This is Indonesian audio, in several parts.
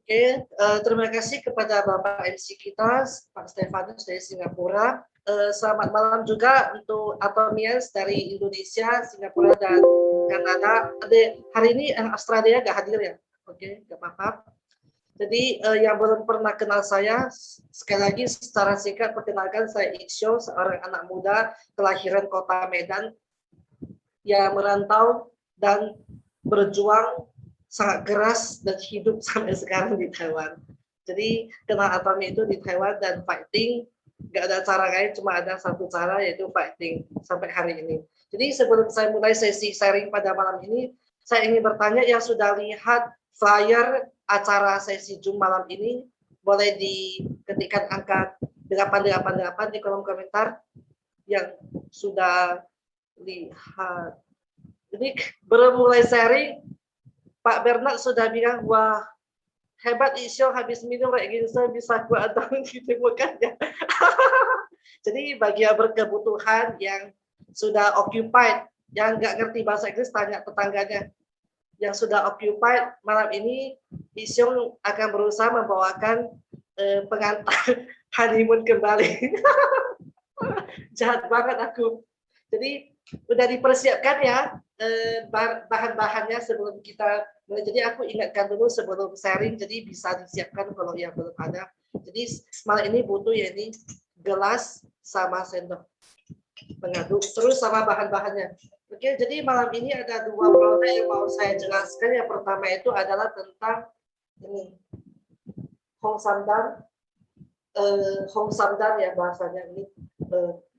Oke, terima kasih kepada Bapak MC kita, Pak Stefanus dari Singapura. Selamat malam juga untuk Atomians dari Indonesia, Singapura, dan Kanada. Hari ini Australia nggak hadir ya? Oke, nggak apa-apa. Jadi yang belum pernah kenal saya, sekali lagi secara singkat perkenalkan saya Iksyo, seorang anak muda kelahiran kota Medan yang merantau dan berjuang sangat keras dan hidup sampai sekarang di Taiwan. Jadi kenal Atomi itu di Taiwan dan fighting, nggak ada cara lain, cuma ada satu cara yaitu fighting sampai hari ini. Jadi sebelum saya mulai sesi sharing pada malam ini, saya ingin bertanya yang sudah lihat flyer acara sesi Zoom malam ini, boleh diketikkan angka 888 di kolom komentar yang sudah lihat. Jadi baru mulai sharing, Pak Bernard sudah bilang, wah hebat Isyo habis minum kayak gini saya bisa kuat gitu bukan ya. Jadi bagi yang berkebutuhan yang sudah occupied, yang nggak ngerti bahasa Inggris tanya tetangganya. Yang sudah occupied malam ini Isyo akan berusaha membawakan pengantar honeymoon kembali. Jahat banget aku. Jadi udah dipersiapkan ya bahan-bahannya sebelum kita mulai. Jadi aku ingatkan dulu sebelum sharing, jadi bisa disiapkan kalau yang belum ada. Jadi malam ini butuh ya ini gelas sama sendok pengaduk, terus sama bahan-bahannya. Oke, jadi malam ini ada dua produk yang mau saya jelaskan. Yang pertama itu adalah tentang ini Hong Samdan, Hong Samdan ya bahasanya ini.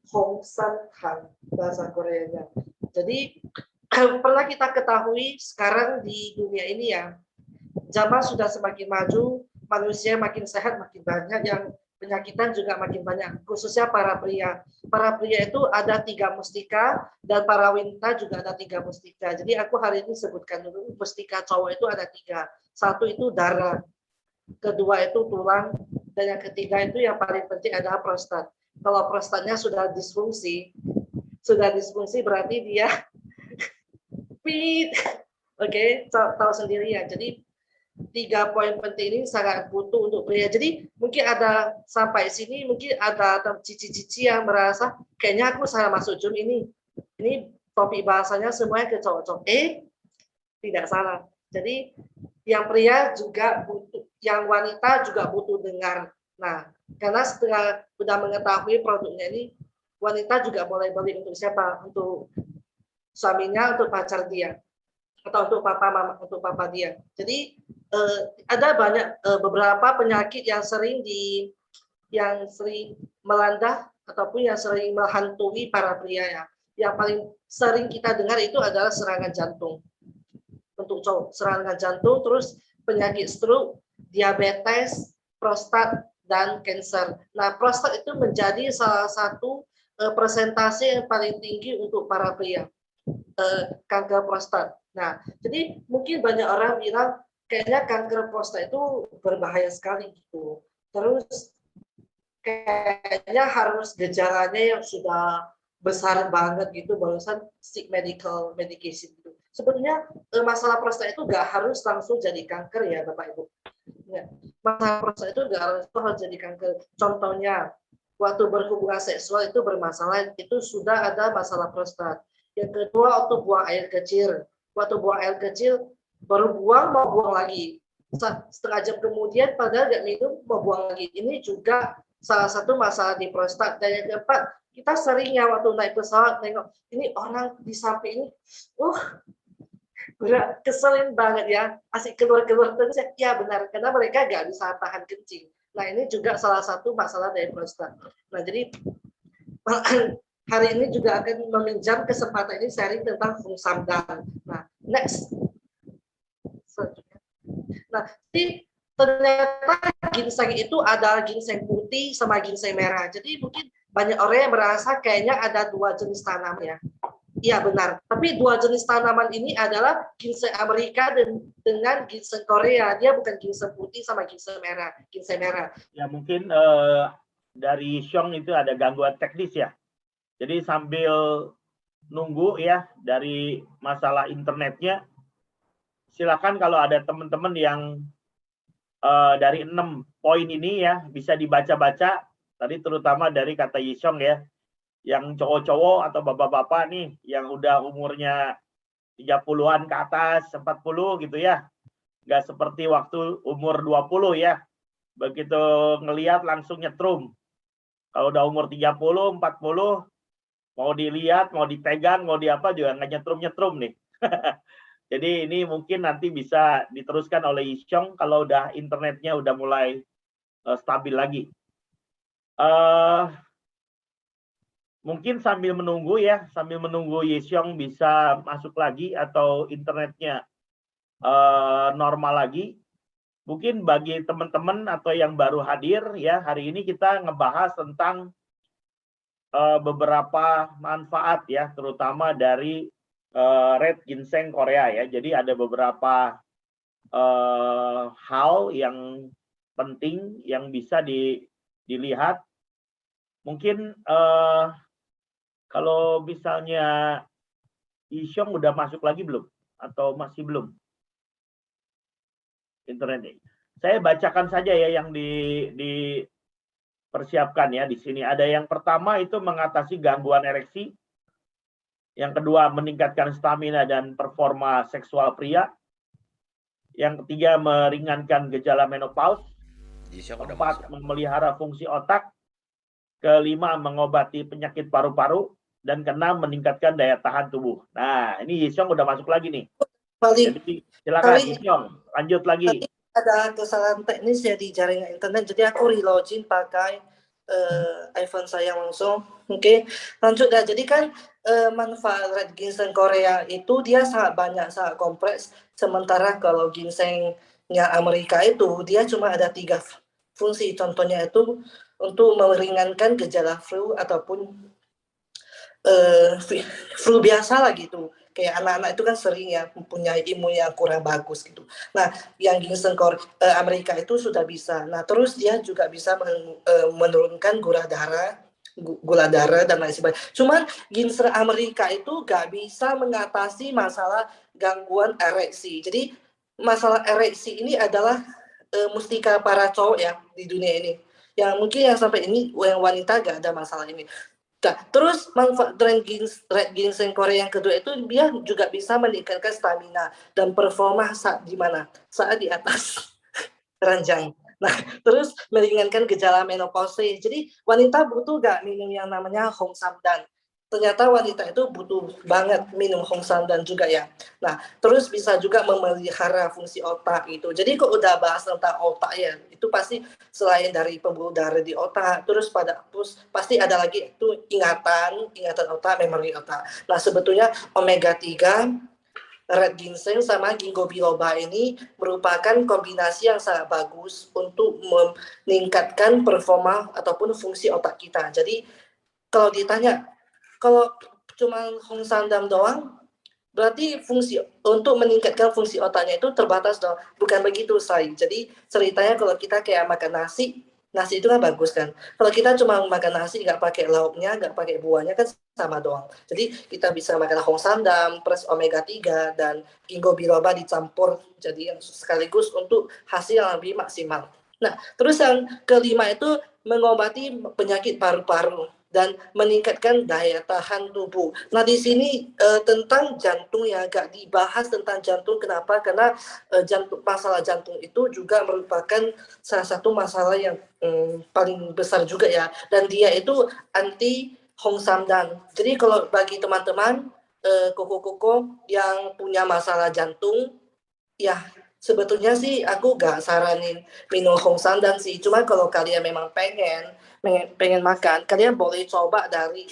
Hong San-han bahasa Koreanya. Jadi pernah kita ketahui sekarang di dunia ini ya, zaman sudah semakin maju, manusia makin sehat, makin banyak, yang penyakitan juga makin banyak, khususnya para pria. Para pria itu ada 3 mustika dan para wanita juga ada 3 mustika. Jadi aku hari ini sebutkan dulu mustika cowok itu ada 3. Satu itu darah, kedua itu tulang, dan yang ketiga itu yang paling penting adalah prostat. Kalau prostatnya sudah disfungsi berarti dia pit. Oke, tahu sendiri ya. Jadi 3 poin penting ini sangat butuh untuk pria. Jadi mungkin ada sampai sini mungkin ada cici-cici yang merasa kayaknya aku salah masuk Zoom ini. Ini topik bahasanya semuanya ke cowok-cowok. Tidak salah. Jadi yang pria juga butuh, yang wanita juga butuh dengar. Nah, karena setelah sudah mengetahui produknya ini, wanita juga boleh beli untuk siapa? Untuk suaminya, untuk pacar dia, atau untuk papa mama, untuk papa dia. Jadi ada banyak beberapa penyakit yang sering melanda ataupun yang sering menghantui para pria ya. Yang paling sering kita dengar itu adalah serangan jantung. Untuk cowok, serangan jantung, terus penyakit stroke, diabetes, prostat, dan kanker. Nah, prostat itu menjadi salah satu persentase yang paling tinggi untuk para pria, kanker prostat. Nah, jadi mungkin banyak orang bilang kayaknya kanker prostat itu berbahaya sekali gitu. Terus kayaknya harus gejalanya yang sudah besar banget gitu barusan seek medical medication gitu. Sebetulnya masalah prostat itu nggak harus langsung jadi kanker ya Bapak Ibu. Ya. Masalah prostat itu nggak harus jadi kanker. Contohnya waktu berhubungan seksual itu bermasalah, itu sudah ada masalah prostat. Yang kedua waktu buang air kecil. Waktu buang air kecil baru buang mau buang lagi. Setengah jam kemudian padahal nggak minum mau buang lagi. Ini juga salah satu masalah di prostat. Dan yang keempat, kita sering ya waktu naik pesawat nengok ini orang di samping ini, berat, keselin banget ya, asik keluar-keluar terus ya benar, karena mereka nggak bisa tahan kencing. Nah ini juga salah satu masalah dari prostat. Nah jadi hari ini juga akan meminjam kesempatan ini sharing tentang Hong Samdan. Nah next. Nah jadi ternyata ginseng itu ada ginseng putih sama ginseng merah. Jadi mungkin banyak orang yang merasa kayaknya ada 2 jenis tanaman ya. Iya benar, tapi 2 jenis tanaman ini adalah ginseng Amerika dengan ginseng Korea. Dia bukan ginseng putih sama ginseng merah. Ginseng merah. Ya mungkin dari Xiong itu ada gangguan teknis ya. Jadi sambil nunggu ya dari masalah internetnya, silakan kalau ada teman-teman yang dari 6 poin ini ya bisa dibaca-baca tadi terutama dari kata Yisyong ya, yang cowok-cowok atau bapak-bapak nih yang udah umurnya 30-an ke atas, 40 gitu ya. Nggak seperti waktu umur 20 ya. Begitu ngelihat langsung nyetrum. Kalau udah umur 30, 40, mau dilihat, mau dipegang, mau di apa juga nggak nyetrum-nyetrum nih. Jadi ini mungkin nanti bisa diteruskan oleh Yisyong kalau udah internetnya udah mulai stabil lagi. Mungkin sambil menunggu ya, sambil menunggu Yisyong bisa masuk lagi atau internetnya normal lagi. Mungkin bagi teman-teman atau yang baru hadir ya, hari ini kita ngebahas tentang beberapa manfaat ya, terutama dari red ginseng Korea ya. Jadi ada beberapa hal yang penting yang bisa dilihat. Mungkin kalau misalnya Yisyong udah masuk lagi belum? Atau masih belum? Internetnya. Saya bacakan saja ya yang dipersiapkan ya di sini. Ada yang pertama itu mengatasi gangguan ereksi. Yang kedua meningkatkan stamina dan performa seksual pria. Yang ketiga meringankan gejala menopause. Keempat memelihara fungsi otak. Kelima mengobati penyakit paru-paru. Dan keenam meningkatkan daya tahan tubuh. Nah, ini Yisyong udah masuk lagi nih. Jadi silakan Yisyong, lanjut lagi. Ada kesalahan teknis ya di jaringan internet, jadi aku relogin pakai iPhone saya langsung. Oke, lanjut ya. Jadi kan manfaat red ginseng Korea itu dia sangat banyak, sangat kompleks. Sementara kalau ginsengnya Amerika itu dia cuma ada 3 fungsi. Contohnya itu untuk meringankan gejala flu ataupun flu biasa lah gitu. Kayak anak-anak itu kan sering ya mempunyai imun yang kurang bagus gitu. Nah, yang ginseng Amerika itu sudah bisa. Nah, terus dia juga bisa menurunkan gula darah dan lain sebagainya. Cuman ginseng Amerika itu gak bisa mengatasi masalah gangguan ereksi. Jadi masalah ereksi ini adalah mustika para cowok ya di dunia ini. Yang mungkin yang sampai ini yang wanita gak ada masalah ini. Nah, terus manfaat red ginseng Korea yang kedua itu dia juga bisa meningkatkan stamina dan performa saat di mana? Saat di atas ranjang. Nah, terus meringankan gejala menopause. Jadi wanita butuh gak minum yang namanya Hong Samdan? Ternyata wanita itu butuh banget minum Hong Samdan juga ya. Nah, terus bisa juga memelihara fungsi otak itu. Jadi kok udah bahas tentang otak ya, itu pasti selain dari pembuluh darah di otak, terus pasti ada lagi itu ingatan otak, memori otak. Nah, sebetulnya omega 3 red ginseng sama ginkgo biloba ini merupakan kombinasi yang sangat bagus untuk meningkatkan performa ataupun fungsi otak kita. Jadi kalau ditanya, kalau cuma Hong Sandam doang, berarti fungsi untuk meningkatkan fungsi otaknya itu terbatas dong. Bukan begitu, say. Jadi ceritanya kalau kita kayak makan nasi itu kan bagus kan. Kalau kita cuma makan nasi nggak pakai lauknya, nggak pakai buahnya kan sama doang. Jadi kita bisa makan Hong Sandam plus omega 3 dan ginkgo biloba dicampur jadi sekaligus untuk hasil yang lebih maksimal. Nah, terus yang kelima itu mengobati penyakit paru-paru dan meningkatkan daya tahan tubuh. Nah, di sini tentang jantung ya agak dibahas tentang jantung. Kenapa? Karena masalah jantung itu juga merupakan salah satu masalah yang paling besar juga ya. Dan dia itu anti Hong Samdan. Jadi kalau bagi teman-teman koko-koko yang punya masalah jantung, ya sebetulnya sih aku gak saranin minum Hong Sandan sih. Cuma kalau kalian memang pengen makan, kalian boleh coba dari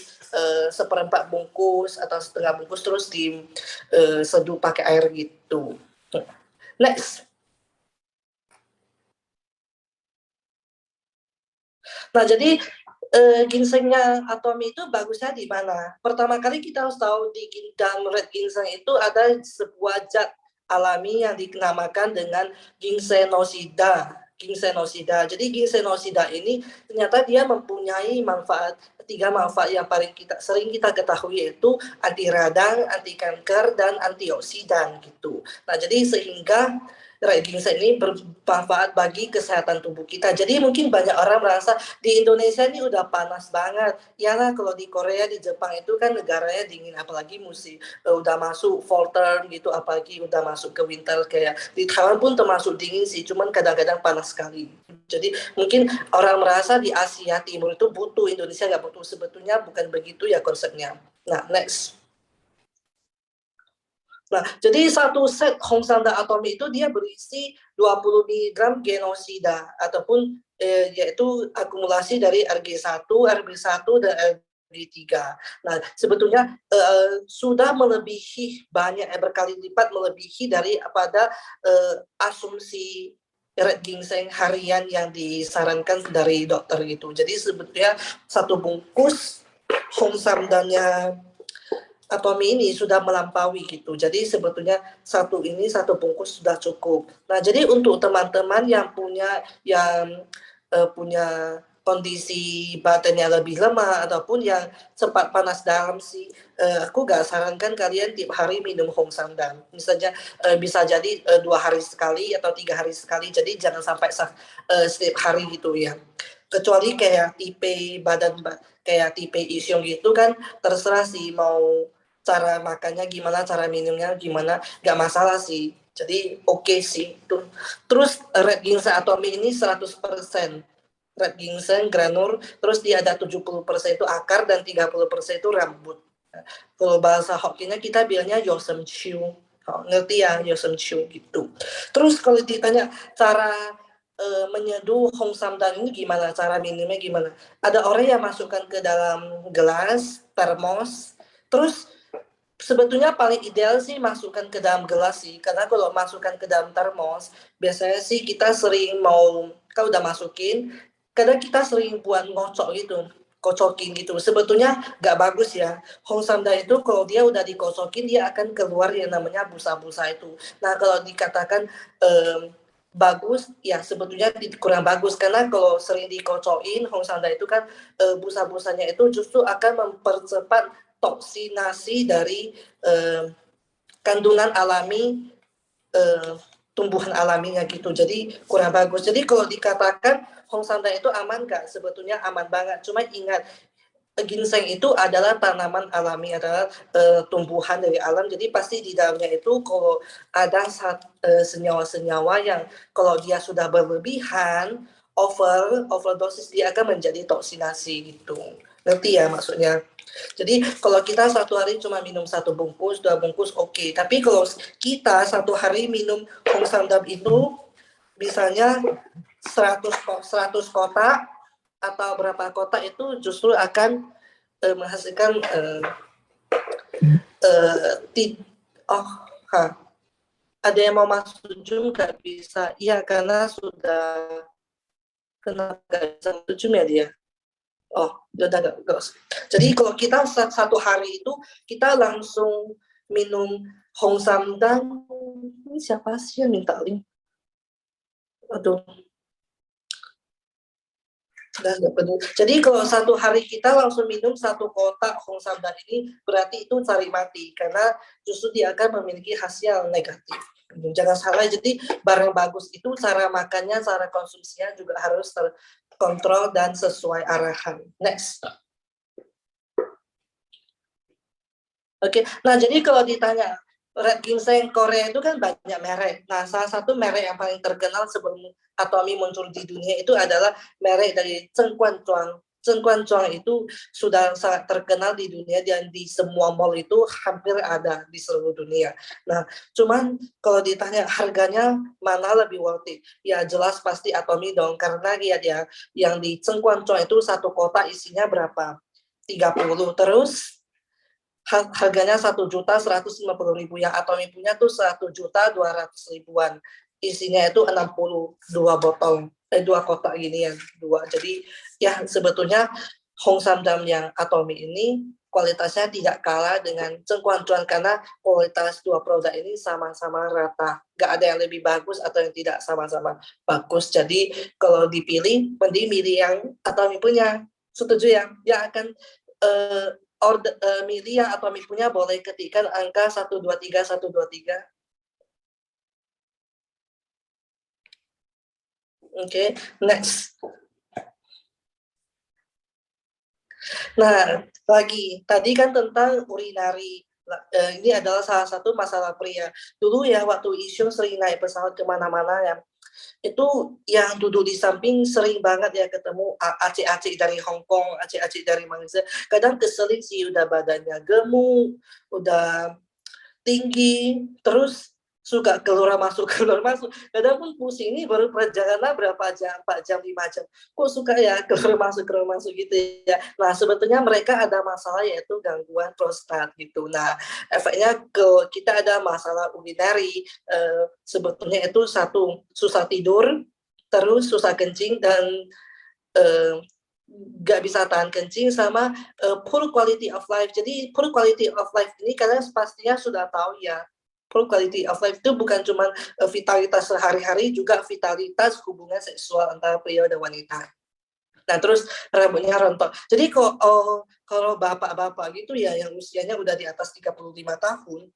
seperempat bungkus atau setengah bungkus terus diseduh pakai air gitu. Next. Nah, jadi ginsengnya Atomy itu bagusnya di mana? Pertama kali kita harus tahu di dalam red ginseng itu ada sebuah zat alami yang dinamakan dengan ginsenosida. Jadi ginsenosida ini ternyata dia mempunyai tiga manfaat yang paling sering kita ketahui, yaitu anti radang, anti kanker, dan antioksidan gitu. Nah, jadi sehingga red ginseng ini bermanfaat bagi kesehatan tubuh kita. Jadi mungkin banyak orang merasa di Indonesia ini udah panas banget. Iyalah kalau di Korea, di Jepang itu kan negaranya dingin, apalagi musim udah masuk fall term gitu, apalagi udah masuk ke winter. Kayak di Taiwan pun termasuk dingin sih, cuman kadang-kadang panas sekali. Jadi mungkin orang merasa di Asia Timur itu butuh, Indonesia nggak butuh. Sebetulnya bukan begitu ya konsepnya. Nah, next. Nah, jadi satu set Hongsanda Atomi itu dia berisi 20 mg genosida ataupun yaitu akumulasi dari Rg1, Rb1 dan Rb3. Nah, sebetulnya sudah melebihi banyak berkali lipat melebihi daripada asumsi red ginseng harian yang disarankan dari dokter gitu. Jadi sebetulnya satu bungkus Hongsamdanya Atomi ini sudah melampaui gitu. Jadi sebetulnya satu bungkus sudah cukup. Nah, jadi untuk teman-teman yang punya kondisi badannya lebih lemah ataupun yang sempat panas dalam sih, aku gak sarankan kalian tiap hari minum Hongsamdan. Misalnya bisa jadi 2 hari sekali atau 3 hari sekali. Jadi jangan sampai setiap hari gitu ya. Kecuali kayak tipe badan kayak tipe Isyong gitu kan, terserah sih mau cara makannya gimana, cara minumnya gimana, nggak masalah sih. Jadi oke sih. Terus red ginseng atomi ini 100% red ginseng granul, terus dia ada 70% itu akar dan 30% itu rambut. Kalau bahasa Hokkien kita bilangnya yosem chiu. Ngerti ya, yosem chiu gitu. Terus kalau ditanya cara menyeduh Hongsamdan ini gimana, cara minumnya gimana? Ada orang yang masukkan ke dalam gelas, termos, terus sebetulnya paling ideal sih masukkan ke dalam gelas sih, karena kalau masukkan ke dalam termos, biasanya sih kita sering kalau udah masukin, kadang kita sering buat ngocok gitu, kocokin gitu. Sebetulnya nggak bagus ya. Hongsamda itu kalau dia udah dikocokin, dia akan keluar yang namanya busa-busa itu. Nah, kalau dikatakan bagus, ya sebetulnya kurang bagus, karena kalau sering dikocokin Hongsamda itu kan busa-busanya itu justru akan mempercepat toksinasi dari kandungan alami tumbuhan alaminya gitu. Jadi kurang bagus. Jadi kalau dikatakan Hongsanda itu aman nggak? Sebetulnya aman banget. Cuma ingat, ginseng itu adalah tanaman alami, adalah tumbuhan dari alam. Jadi pasti di dalamnya itu kalau ada senyawa-senyawa yang kalau dia sudah berlebihan, overdosis, dia akan menjadi toksinasi gitu. Ngerti ya maksudnya? Jadi kalau kita satu hari cuma minum 1 bungkus, 2 bungkus oke. Tapi kalau kita satu hari minum Hongsamdam itu misalnya 100 kotak atau berapa kotak itu justru akan menghasilkan ada yang mau masuk Zoom nggak bisa? Iya, karena sudah kenapa nggak bisa masuk Zoom ya dia? Oh, udah enggak. Jadi kalau kita satu hari itu kita langsung minum Hongsamdan. Ini siapa sih yang minta link? Aduh, udah nggak peduli. Jadi kalau satu hari kita langsung minum 1 kotak Hongsamdan ini berarti itu cari mati, karena justru dia akan memiliki hasil negatif. Jangan salah, jadi barang bagus itu cara makannya, cara konsumsinya juga harus terkontrol dan sesuai arahan. Next. Oke, nah jadi kalau ditanya red ginseng Korea itu kan banyak merek. Nah, salah satu merek yang paling terkenal sebelum Atomi muncul di dunia itu adalah merek dari Zhengguanzhuang. Zhengguanzhuang itu sudah sangat terkenal di dunia dan di semua mall itu hampir ada di seluruh dunia. Nah, cuman kalau ditanya harganya mana lebih worth it, ya jelas pasti Atomi dong, karena dia yang di Zhengguanzhuang itu 1 kotak isinya berapa? 30. Terus harganya 1.150.000, yang Atomi punya tuh 1.200.000-an, isinya itu 62 botol 2 kotak gini ya, 2. Jadi ya sebetulnya Hongsamdam yang Atomi ini kualitasnya tidak kalah dengan Zhengguanzhuang, karena kualitas 2 produk ini sama-sama rata, nggak ada yang lebih bagus atau yang tidak, sama-sama bagus. Jadi kalau dipilih, mending milih yang Atomi punya. Setuju ya? Yang akan milih yang Atomi punya boleh ketikkan angka 123 123. Oke, next. Nah, lagi tadi kan tentang urinari. Ini adalah salah satu masalah pria. Dulu ya waktu Isyung sering naik pesawat kemana-mana ya, itu yang duduk di samping sering banget ya ketemu acik-acik dari Hong Kong, acik-acik dari Malaysia. Kadang keselin sih, udah badannya gemuk, udah tinggi, terus suka keluar masuk keluar masuk. Kadang pun pusing, ini baru perjalanan berapa jam, 4 jam 5 jam, kok suka ya keluar masuk gitu ya. Nah sebetulnya mereka ada masalah yaitu gangguan prostat gitu. Nah efeknya ke kita ada masalah urinary, sebetulnya itu satu, susah tidur, terus susah kencing, dan nggak bisa tahan kencing, sama poor quality of life. Jadi poor quality of life ini kalian pastinya sudah tahu ya. Poor quality of life itu bukan cuma vitalitas sehari-hari, juga vitalitas hubungan seksual antara pria dan wanita. Nah terus rambutnya rontok. Jadi kalau bapak-bapak gitu ya yang usianya udah di atas 35 tahun,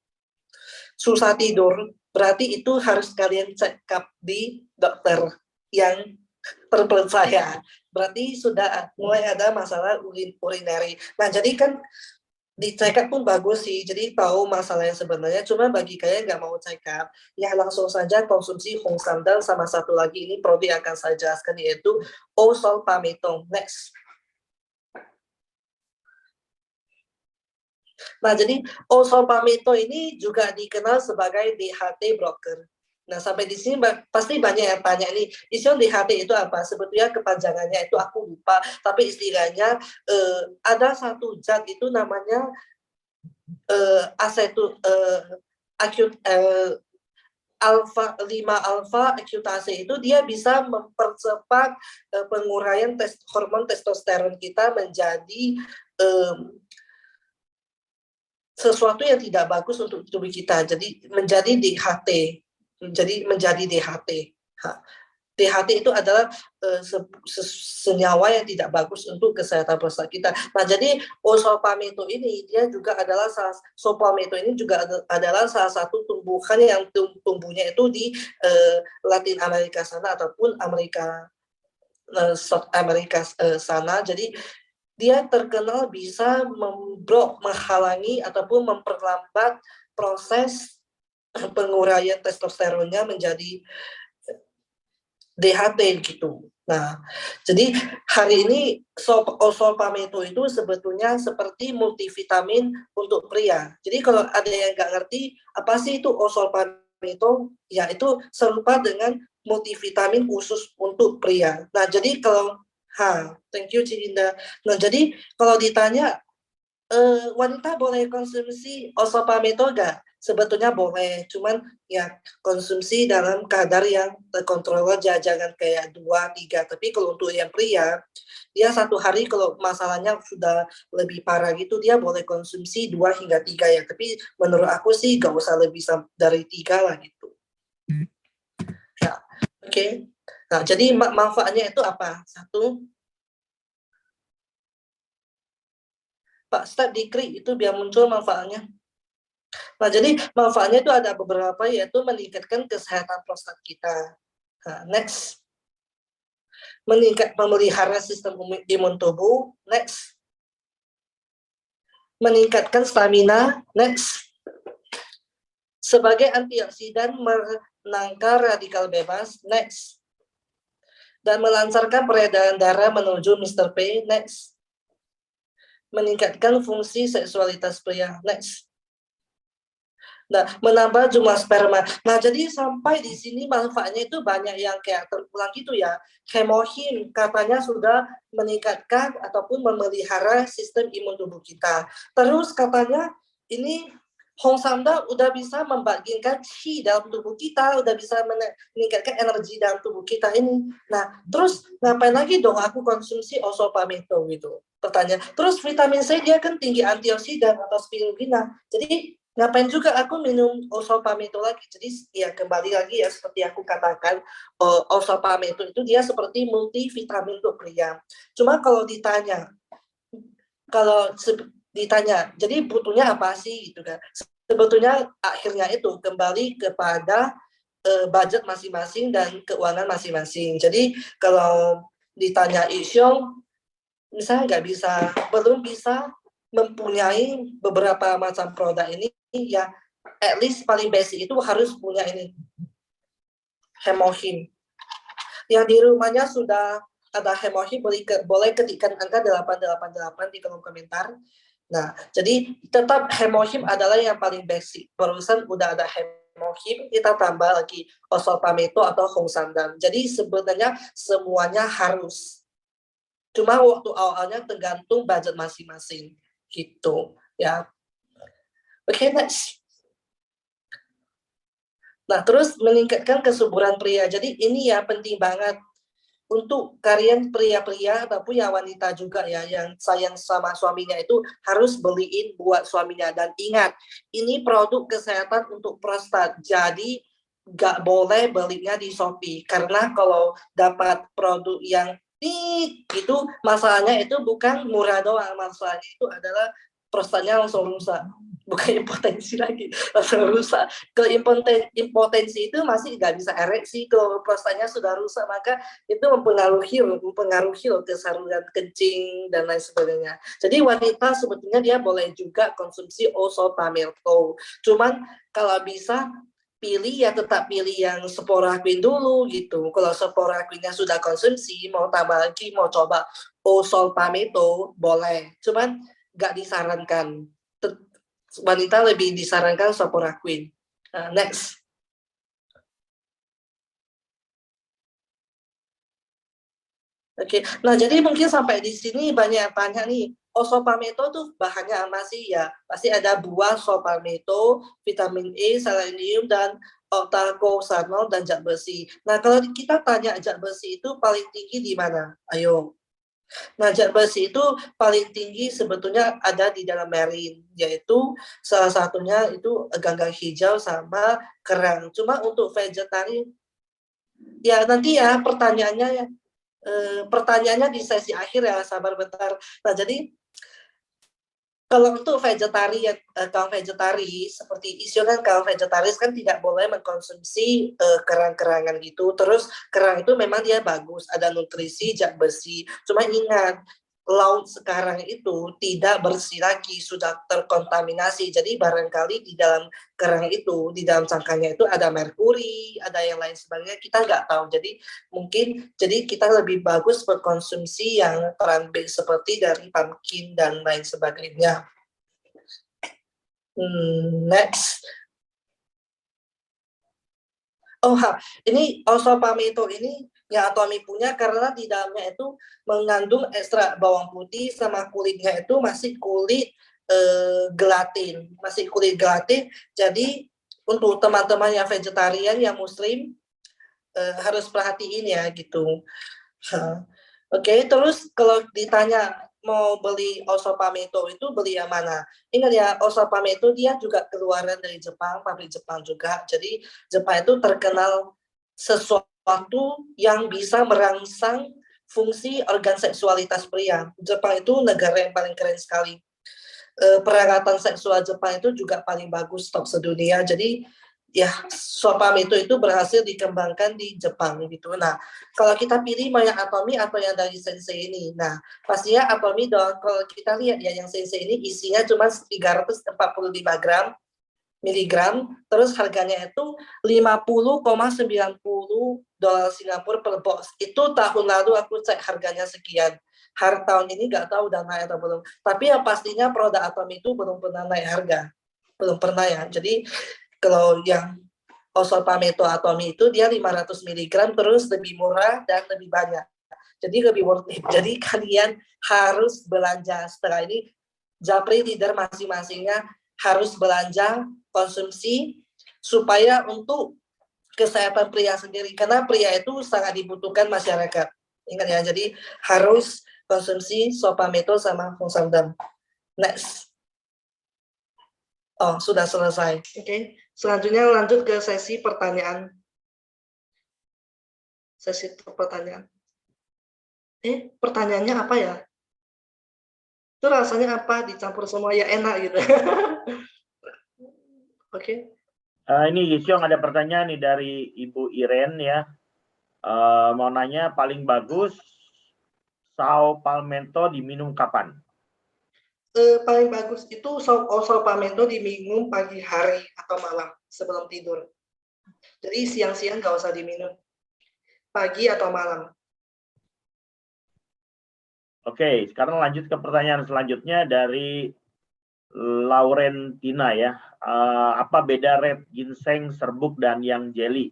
susah tidur, berarti itu harus kalian check up di dokter yang terpercaya. Berarti sudah mulai ada masalah urinary. Nah jadi kan di check up pun bagus sih, jadi tahu masalah yang sebenarnya. Cuma bagi kalian nggak mau check up, ya langsung saja konsumsi Hong Sandal, sama satu lagi ini produk yang akan saya jelaskan yaitu Osolpametone. Next. Nah, jadi Osolpametone ini juga dikenal sebagai DHT blocker. Nah, sampai di sini pasti banyak yang tanya nih, istilah DHT itu apa? Sebetulnya kepanjangannya itu aku lupa, tapi istilahnya ada satu zat itu namanya alfa 5 alfa ekutase, itu dia bisa mempercepat penguraian hormon testosteron kita menjadi sesuatu yang tidak bagus untuk tubuh kita, jadi menjadi DHT. DHT itu adalah senyawa yang tidak bagus untuk kesehatan prostat kita. Nah, jadi Osolpametone ini dia juga adalah Solpametone ini juga adalah salah satu tumbuhan yang tumbuhnya itu di Latin Amerika sana ataupun South Amerika sana. Jadi dia terkenal bisa menghalangi ataupun memperlambat proses penguraian testosteronnya menjadi DHT gitu. Nah, jadi hari ini Osolpametone itu sebetulnya seperti multivitamin untuk pria. Jadi kalau ada yang nggak ngerti apa sih itu Osolpametone, ya itu serupa dengan multivitamin khusus untuk pria. Nah, jadi kalau thank you Cinda. Nah, jadi kalau ditanya wanita boleh konsumsi Osolpametone nggak? Sebetulnya boleh, cuman ya konsumsi dalam kadar yang terkontrol aja, jangan kayak 2-3. Tapi kalau untuk yang pria, dia satu hari kalau masalahnya sudah lebih parah gitu, dia boleh konsumsi 2 hingga 3 ya. Tapi menurut aku sih gak usah lebih dari 3 lah gitu. Ya, oke. Nah, jadi manfaatnya itu apa? Satu, Pak step diklik itu biar muncul manfaatnya. Nah, jadi manfaatnya itu ada beberapa, yaitu meningkatkan kesehatan prostat kita. Nah, next. Memelihara sistem imun tubuh. Next. Meningkatkan stamina. Next. Sebagai antioksidan menangkal radikal bebas. Next. Dan melancarkan peredaran darah menuju Mr. P. Next. Meningkatkan fungsi seksualitas pria. Next. Nah, menambah jumlah sperma. Nah, jadi sampai di sini manfaatnya itu banyak yang kayak terulang gitu ya. Hemohin katanya sudah meningkatkan ataupun memelihara sistem imun tubuh kita. Terus katanya ini Hong Sanda udah bisa membagikan qi dalam tubuh kita, udah bisa meningkatkan energi dalam tubuh kita ini. Nah, terus ngapain lagi dong aku konsumsi Osolpametone gitu? Pertanyaan. Terus vitamin C dia kan tinggi antioksidan atau spirulina. Jadi ngapain juga aku minum Osolpametone lagi? Jadi ya kembali lagi ya seperti aku katakan, Osolpametone itu dia seperti multivitamin untuk pria. Cuma kalau ditanya, jadi butuhnya apa sih gitu kan? Sebetulnya akhirnya itu kembali kepada budget masing-masing dan keuangan masing-masing. Jadi kalau ditanya Isyong, misalnya belum bisa mempunyai beberapa macam produk ini, ya at least paling basic itu harus punya ini, hemohim. Yang di rumahnya sudah ada hemohim, boleh ketikkan angka 888 di kolom komentar. Nah, jadi tetap hemohim adalah yang paling basic. Barusan udah ada hemohim, kita tambah lagi oseltamivir atau hongsamdam. Jadi sebenarnya semuanya harus. Cuma waktu awalnya tergantung budget masing-masing. Gitu, ya. Oke, next. Nah, terus meningkatkan kesuburan pria. Jadi ini ya penting banget untuk kalian pria-pria ataupun yang wanita juga ya yang sayang sama suaminya itu harus beliin buat suaminya. Dan ingat, ini produk kesehatan untuk prostat, jadi nggak boleh belinya di Shopee, karena kalau dapat produk yang itu masalahnya itu bukan murah doang, masalahnya itu adalah prostatnya langsung rusak, bukan impotensi lagi, langsung rusak. Kalau impotensi itu masih nggak bisa ereksi, kalau prostatnya sudah rusak maka itu mempengaruhi saluran kencing dan lain sebagainya. Jadi wanita sebetulnya dia boleh juga konsumsi oseltamivir. Cuman kalau bisa tetap pilih yang Sporaquin dulu gitu. Kalau Sporaquinnya sudah konsumsi, mau tambah lagi, mau coba oseltamivir boleh. Cuman nggak disarankan. Wanita lebih disarankan Sporaquin. Next. Oke, nah jadi mungkin sampai di sini banyak yang tanya nih, palmetto tuh bahannya apa sih ya? Pasti ada buah palmetto, vitamin E, selenium, dan octacousanol dan zat besi. Nah kalau kita tanya zat besi itu paling tinggi di mana? Ayo. Nah zat besi itu paling tinggi sebetulnya ada di dalam merin, yaitu salah satunya itu ganggang hijau sama kerang. Cuma untuk vegetarian, ya nanti ya pertanyaannya di sesi akhir ya, sabar bentar. Nah jadi kalau untuk vegetarian, kaum vegetaris seperti Isyo kan kaum vegetaris kan tidak boleh mengkonsumsi kerang-kerangan gitu. Terus kerang itu memang dia bagus, ada nutrisi, zat besi. Cuma ingat, laut sekarang itu tidak bersih lagi, sudah terkontaminasi. Jadi barangkali di dalam kerang itu, di dalam cangkangnya itu ada merkuri, ada yang lain sebagainya, kita nggak tahu. Jadi kita lebih bagus berkonsumsi yang plant-based seperti dari pumpkin dan lain sebagainya. Next. Ini oseltamivir ini yang Atomi punya karena di dalamnya itu mengandung ekstrak bawang putih sama kulitnya itu masih kulit gelatin, Jadi untuk teman-teman yang vegetarian, yang muslim harus perhatiin ya gitu. Oke, terus kalau ditanya mau beli oseltamivir itu beli yang mana? Ingat ya, oseltamivir dia juga keluaran dari Jepang, pabrik Jepang juga. Jadi Jepang itu terkenal sesuatu yang bisa merangsang fungsi organ seksualitas pria. Jepang itu negara yang paling keren sekali. Peralatan seksual Jepang itu juga paling bagus, top sedunia. Jadi ya palmetto itu berhasil dikembangkan di Jepang gitu. Nah, kalau kita pilih mau yang Atomi atau yang dari Sensei ini. Nah, pastinya Atomi dong. Kalau kita lihat ya yang Sensei ini isinya cuma 345 miligram, terus harganya itu 50,90 dolar Singapura per box. Itu tahun lalu aku cek harganya sekian. Tahun ini nggak tahu udah naik atau belum. Tapi yang pastinya produk Atomi itu belum pernah naik harga. Belum pernah ya. Jadi kalau yang oseltamivir Atomi itu dia 500 mg terus lebih murah dan lebih banyak. Jadi lebih worth it. Jadi kalian harus belanja setelah ini. Japri leader masing-masingnya harus belanja konsumsi supaya untuk kesehatan pria sendiri, karena pria itu sangat dibutuhkan masyarakat. Ingat ya, jadi harus konsumsi palmetto sama hongsamdam. Next. Sudah selesai. Oke. Selanjutnya lanjut ke sesi pertanyaan. Pertanyaannya apa ya? Itu rasanya apa? Dicampur semua ya enak gitu. Oke. Ini Yisyong ada pertanyaan nih dari Ibu Iren ya. Mau nanya paling bagus Sao Palmetto diminum kapan? Paling bagus itu sawo palmetto diminum pagi hari atau malam sebelum tidur. Jadi siang-siang nggak usah diminum, pagi atau malam. Oke, sekarang lanjut ke pertanyaan selanjutnya dari Laurentina ya. Apa beda red ginseng serbuk dan yang jelly?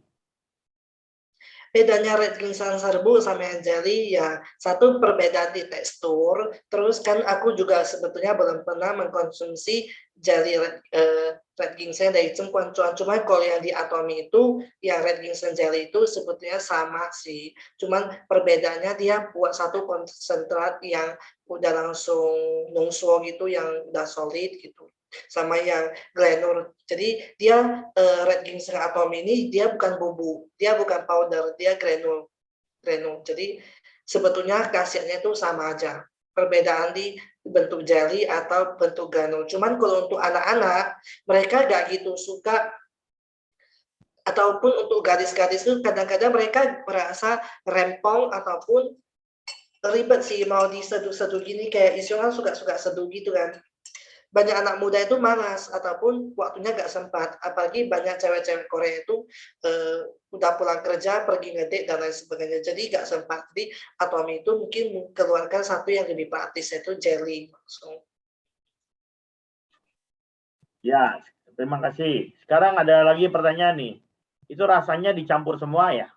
Bedanya red ginseng serbuk sama yang jelly ya satu perbedaan di tekstur. Terus kan aku juga sebetulnya belum pernah mengkonsumsi jelly red ginseng dari Cengkuan Cuan. Cuma kalau yang di Atomy itu yang red ginseng jelly itu sebetulnya sama sih. Cuman perbedaannya dia buat satu konsentrat yang udah langsung nungsuo gitu yang udah solid gitu. Sama yang granul. Jadi dia red ginseng Atomy ini dia bukan bubuk, dia bukan powder, dia granul. Jadi sebetulnya khasiatnya itu sama aja. Perbedaan di bentuk jelly atau bentuk granul. Cuman kalau untuk anak-anak, mereka gak gitu suka ataupun untuk gadis-gadis itu kadang-kadang mereka merasa rempong ataupun ribet sih mau diseduh-seduh gini kayak Isyong kan suka seduh gitu kan. Banyak anak muda itu malas ataupun waktunya nggak sempat. Apalagi banyak cewek-cewek Korea itu udah pulang kerja, pergi ngedate dan lain sebagainya. Jadi nggak sempat. Jadi Atomy itu mungkin keluarkan satu yang lebih praktis yaitu jelly langsung. Ya, terima kasih. Sekarang ada lagi pertanyaan nih. Itu rasanya dicampur semua ya?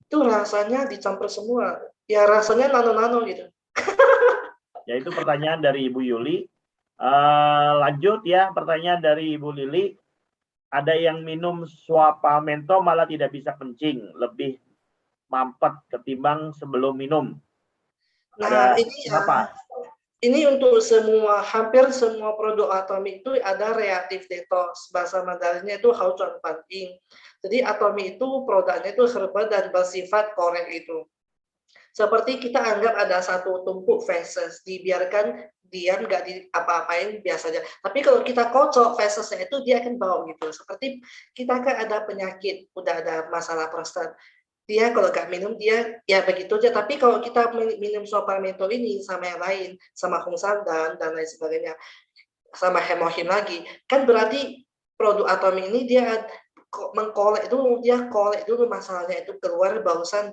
Itu rasanya dicampur semua. Ya rasanya nano-nano gitu. Ya itu pertanyaan dari Ibu Yuli. Lanjut ya, pertanyaan dari Ibu Lili. Ada yang minum Swapamento malah tidak bisa kencing, lebih mampet ketimbang sebelum minum. Nah, Ada ini ya, kenapa? ini untuk hampir semua produk Atomy itu ada reaktif detox. Bahasa Mandarinnya itu Hao-Chuan Pan-Ying. Jadi Atomy itu produknya itu herbal dan bersifat korek itu. Seperti kita anggap ada satu tumpuk feses, dibiarkan diam nggak diapa-apain biasa aja. Tapi kalau kita kocok fesesnya itu dia akan bau gitu. Seperti kita kan ada penyakit, udah ada masalah prostat. Dia kalau nggak minum dia ya begitu aja. Tapi kalau kita minum Swapamento ini sama yang lain, sama Hongsandan dan lain sebagainya, sama Hemohim lagi, kan berarti produk Atomy ini dia mengkolek dulu, dia kolek dulu masalahnya itu keluar barusan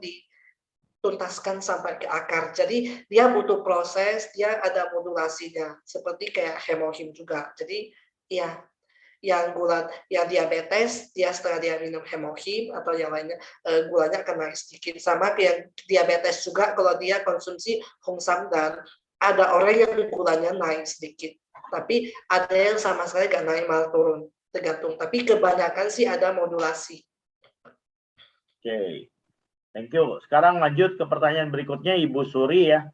tuntaskan sampai ke akar. Jadi dia butuh proses, dia ada modulasinya, seperti kayak Hemohim juga. Jadi ya yang diabetes, dia setelah dia minum Hemohim atau yang lainnya, gulanya akan naik sedikit. Sama kayak yang diabetes juga kalau dia konsumsi Hongsamdan, ada orang yang gulanya naik sedikit, tapi ada yang sama sekali nggak naik malah turun, tergantung. Tapi kebanyakan sih ada modulasi. Oke, thank you. Sekarang lanjut ke pertanyaan berikutnya Ibu Suri ya.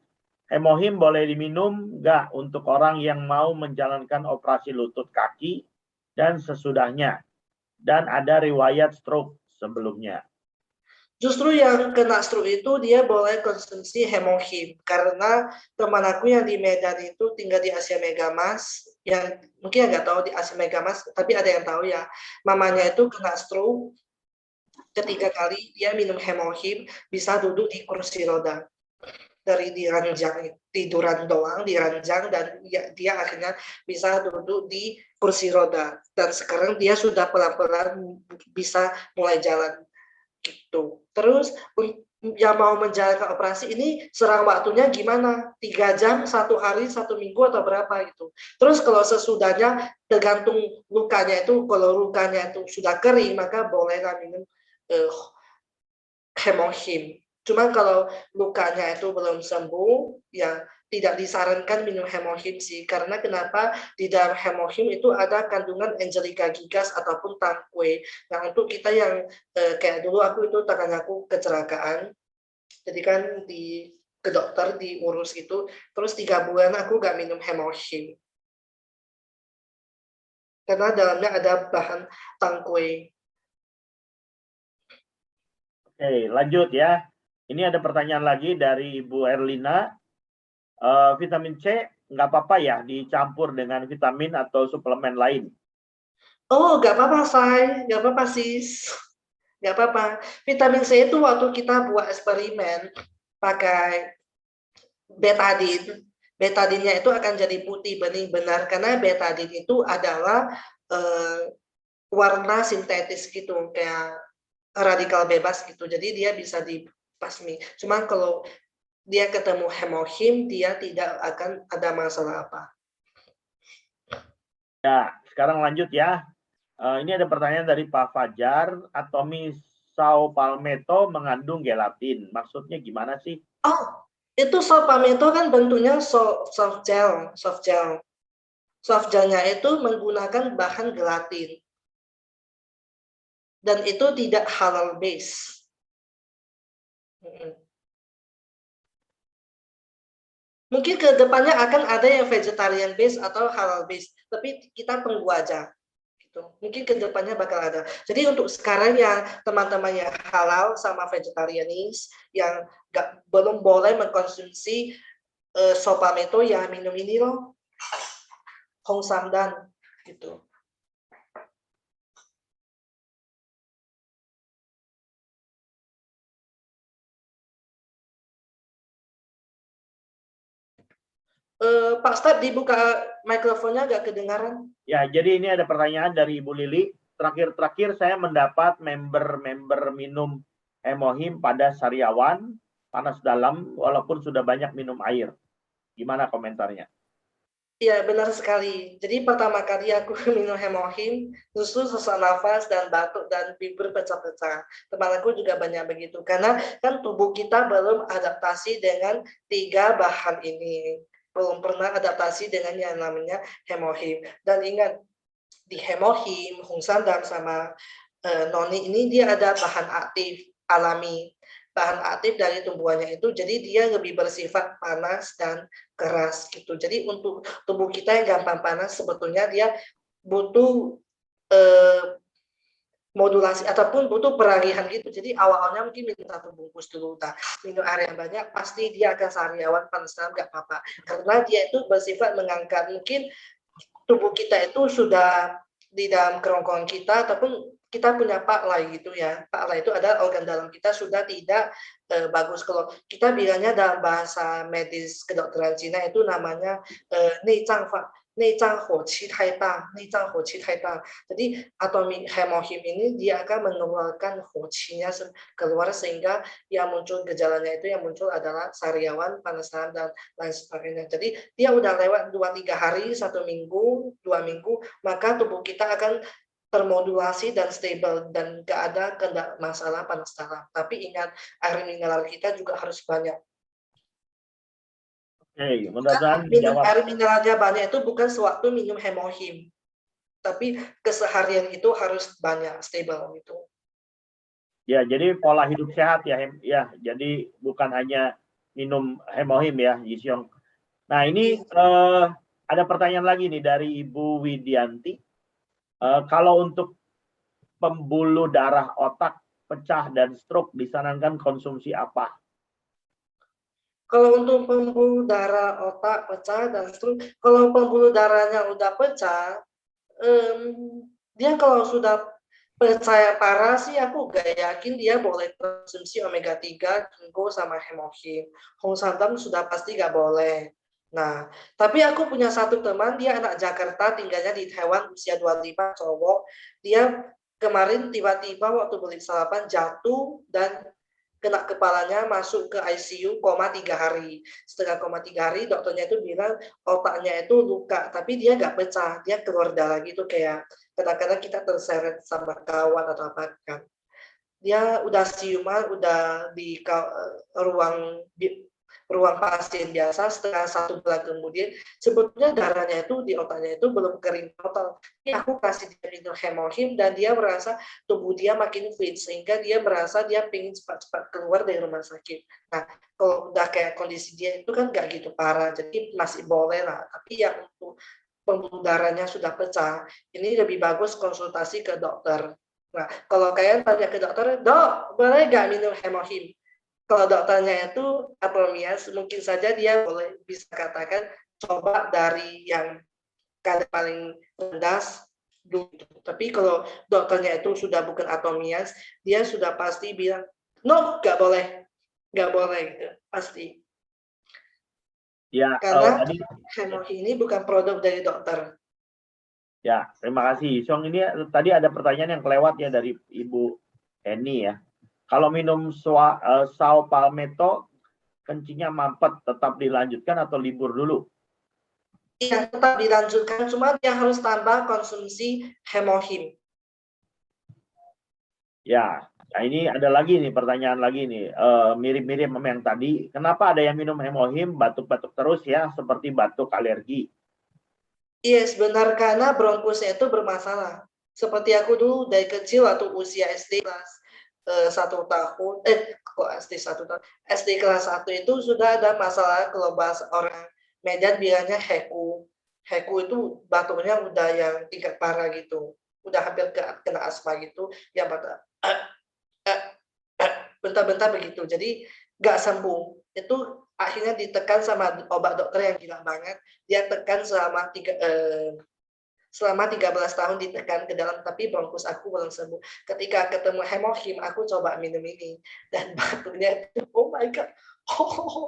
Hemohim boleh diminum nggak untuk orang yang mau menjalankan operasi lutut kaki dan sesudahnya? Dan ada riwayat stroke sebelumnya. Justru yang kena stroke itu dia boleh konsumsi Hemohim karena teman aku yang di Medan itu tinggal di Asia Megamas, yang mungkin nggak tahu di Asia Megamas, tapi ada yang tahu ya, mamanya itu kena stroke ketiga kali, dia minum Hemohim bisa duduk di kursi roda dari diranjang tiduran doang diranjang dan dia akhirnya bisa duduk di kursi roda dan sekarang dia sudah pelan-pelan bisa mulai jalan gitu. Terus yang mau menjalankan operasi ini serang waktunya gimana? 3 jam, 1 hari, 1 minggu atau berapa gitu. Terus kalau sesudahnya tergantung lukanya itu, kalau lukanya itu sudah kering maka bolehlah minum Hemohim. Cuma kalau lukanya itu belum sembuh, ya tidak disarankan minum Hemohim sih. Karena kenapa? Di dalam Hemohim itu ada kandungan Angelica gigas ataupun tangkwe. Nah untuk kita yang kayak dulu aku itu tangan aku kecelakaan, jadi kan ke dokter diurus itu, terus 3 bulan aku gak minum Hemohim. Karena dalamnya ada bahan tangkwe. Oke, lanjut ya. Ini ada pertanyaan lagi dari Ibu Erlina. Vitamin C nggak apa-apa ya dicampur dengan vitamin atau suplemen lain? Oh, nggak apa-apa, Say. Nggak apa-apa, sis. Nggak apa-apa. Vitamin C itu waktu kita buat eksperimen pakai betadin, betadinnya itu akan jadi putih bening benar karena betadin itu adalah warna sintetis gitu, kayak radikal bebas gitu. Jadi dia bisa dibasmi. Cuman kalau dia ketemu hemohim, dia tidak akan ada masalah apa. Ya, sekarang lanjut ya. Ini ada pertanyaan dari Pak Fajar. Atomi saw palmetto mengandung gelatin. Maksudnya gimana sih? Oh, itu sop palmetto kan bentuknya soft gel, soft gel. Soft gelnya itu menggunakan bahan gelatin. Dan itu tidak halal base. Mungkin ke depannya akan ada yang vegetarian base atau halal base, tapi kita tunggu aja. Gitu. Mungkin ke depannya bakal ada. Jadi untuk sekarang yang teman-teman yang halal sama vegetarianis yang belum boleh mengkonsumsi sop palmetto, ya minum ini loh, Hong Samdan gitu. Pak Stad, dibuka mikrofonnya agak kedengaran. Ya, jadi ini ada pertanyaan dari Ibu Lili. Terakhir saya mendapat member minum hemohim pada sariawan, panas dalam, walaupun sudah banyak minum air. Gimana komentarnya? Iya, benar sekali. Jadi pertama kali aku minum hemohim, justru sesak nafas dan batuk dan bibir pecah-pecah. Teman aku juga banyak begitu. Karena kan tubuh kita belum adaptasi dengan 3 bahan ini. Belum pernah adaptasi dengan yang namanya hemohim. Dan ingat, di hemohim, Hong Sandam sama noni ini dia ada bahan aktif alami. Bahan aktif dari tumbuhannya itu, jadi dia lebih bersifat panas dan keras gitu. Jadi untuk tubuh kita yang gampang panas, sebetulnya dia butuh modulasi ataupun butuh peralihan gitu. Jadi awalnya mungkin minum 1 bungkus dulu, nah minum air yang banyak, pasti dia akan sariawan panas dalam nggak apa-apa. Karena dia itu bersifat mengangkat, mungkin tubuh kita itu sudah di dalam kerongkongan kita ataupun kita punya paklai gitu ya. Paklai itu adalah organ dalam kita sudah tidak bagus. Kalau kita bilangnya dalam bahasa medis kedokteran Cina itu namanya neicang hoqi tai da, neicang hoqi tai da. Jadi atomi hemohim ini dia akan mengeluarkan hoqinya keluar sehingga yang muncul gejalanya itu yang muncul adalah sariawan, panas tangan dan lain sebagainya. Jadi dia udah lewat 2-3 hari, 1 minggu, 2 minggu, maka tubuh kita akan termodulasi dan stable dan gak ada masalah panas dalam. Tapi ingat, air mineral kita juga harus banyak. Oke, mudah-mudahan Minum dijawab. air mineralnya banyak itu bukan sewaktu minum hemohim, tapi keseharian itu harus banyak, stable gitu. Ya, jadi pola hidup sehat ya, ya. Jadi bukan hanya minum hemohim ya, Yisyong. Nah, ini ada pertanyaan lagi nih dari Ibu Widianti. Kalau untuk pembuluh darah otak pecah dan stroke disarankan konsumsi apa? Kalau untuk pembuluh darah otak pecah dan stroke, kalau pembuluh darahnya udah pecah, dia kalau sudah percaya parah sih aku gak yakin dia boleh konsumsi omega 3, ginkgo sama hemohim. Hong Santam sudah pasti gak boleh. Nah, tapi aku punya satu teman, dia anak Jakarta, tinggalnya di Taiwan, usia 25, cowok. Dia kemarin tiba-tiba waktu beli sarapan jatuh dan kena kepalanya, masuk ke ICU, koma 3 hari. Setelah koma 3 hari, dokternya itu bilang otaknya itu luka, tapi dia nggak pecah, dia keluar darah gitu, kayak kadang-kadang kita terseret sama kawan atau apa kan. Dia udah siuman, udah di ruang pasien biasa, setelah 1 bulan kemudian sebetulnya darahnya itu di otaknya itu belum kering total. Ini aku kasih dia minum hemohim dan dia merasa tubuh dia makin fit sehingga dia merasa dia pengen cepat-cepat keluar dari rumah sakit. Nah, kalau udah kayak kondisi dia itu kan nggak gitu parah, jadi masih boleh lah. Tapi yang untuk pembuluh darahnya sudah pecah, ini lebih bagus konsultasi ke dokter. Nah, kalau kalian tanya ke dokter, dok, boleh nggak minum hemohim? Kalau dokternya itu Apomias, mungkin saja dia boleh bisa katakan coba dari yang kadar paling rendah Tapi kalau dokternya itu sudah bukan atomias, dia sudah pasti bilang, no, nggak boleh gitu, pasti. Ya, Karena tadi hemohi ini bukan produk dari dokter. ya, terima kasih Song. Ini tadi ada pertanyaan yang kelewat ya dari Ibu Eni ya. Kalau minum saw palmetto kencingnya mampet, tetap dilanjutkan atau libur dulu? Iya, tetap dilanjutkan, cuma dia harus tambah konsumsi hemohim. Ya, nah ini ada lagi nih pertanyaan lagi nih, mirip-mirip sama yang tadi. Kenapa ada yang minum hemohim batuk-batuk terus ya, seperti batuk alergi? Iya, sebenarnya karena bronkusnya itu bermasalah. Seperti aku dulu dari kecil waktu usia SD kelas 1 tahun, kok SD 1 tahun, SD kelas 1 itu sudah ada masalah kalau bahasa orang Medan bilangnya heku. Heku itu batuknya udah yang tingkat parah gitu, udah hampir kena asma gitu, yang batuk bentar-bentar begitu. Jadi nggak sembuh. Itu akhirnya ditekan sama obat dokter yang gila banget. Dia tekan selama 13 tahun ditekan ke dalam, tapi bronkus aku belum sembuh. Ketika ketemu hemohim, aku coba minum ini dan batuknya oh my god, ho ho ho,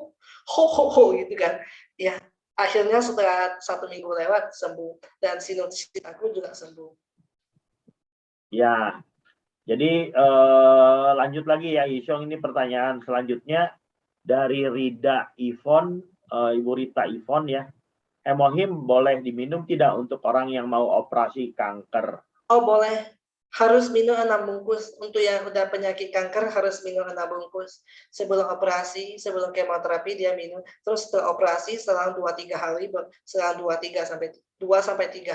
ho ho ho gitu kan. Ya, akhirnya setelah 1 minggu lewat sembuh dan sinusitis aku juga sembuh. Ya, jadi lanjut lagi ya Isyong, ini pertanyaan selanjutnya dari Rida Ivon, Ibu Rita Ivon ya. Hemohim boleh diminum tidak untuk orang yang mau operasi kanker? Oh boleh, harus minum 6 bungkus. Untuk yang udah penyakit kanker harus minum 6 bungkus. Sebelum operasi, sebelum kemoterapi dia minum. Terus setelah operasi selang 2-3 hari, selang 2-3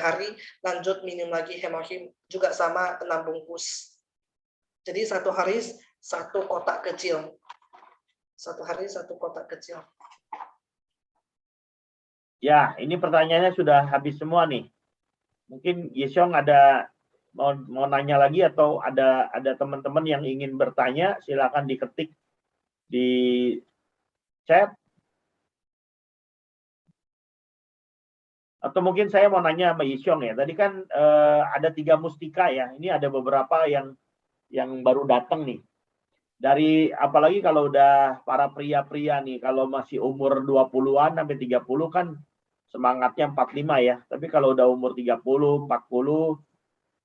hari lanjut minum lagi hemohim juga sama 6 bungkus. Jadi 1 hari 1 kotak kecil. 1 hari 1 kotak kecil. Ya, ini pertanyaannya sudah habis semua nih. Mungkin Yisyong ada mau nanya lagi atau ada teman-teman yang ingin bertanya, silakan diketik di chat. Atau mungkin saya mau nanya sama Yisyong ya. Tadi kan ada 3 mustika ya. Ini ada beberapa yang baru datang nih. Dari apalagi kalau udah para pria-pria nih, kalau masih umur 20-an sampai 30 kan semangatnya 45 ya. Tapi kalau udah umur 30, 40,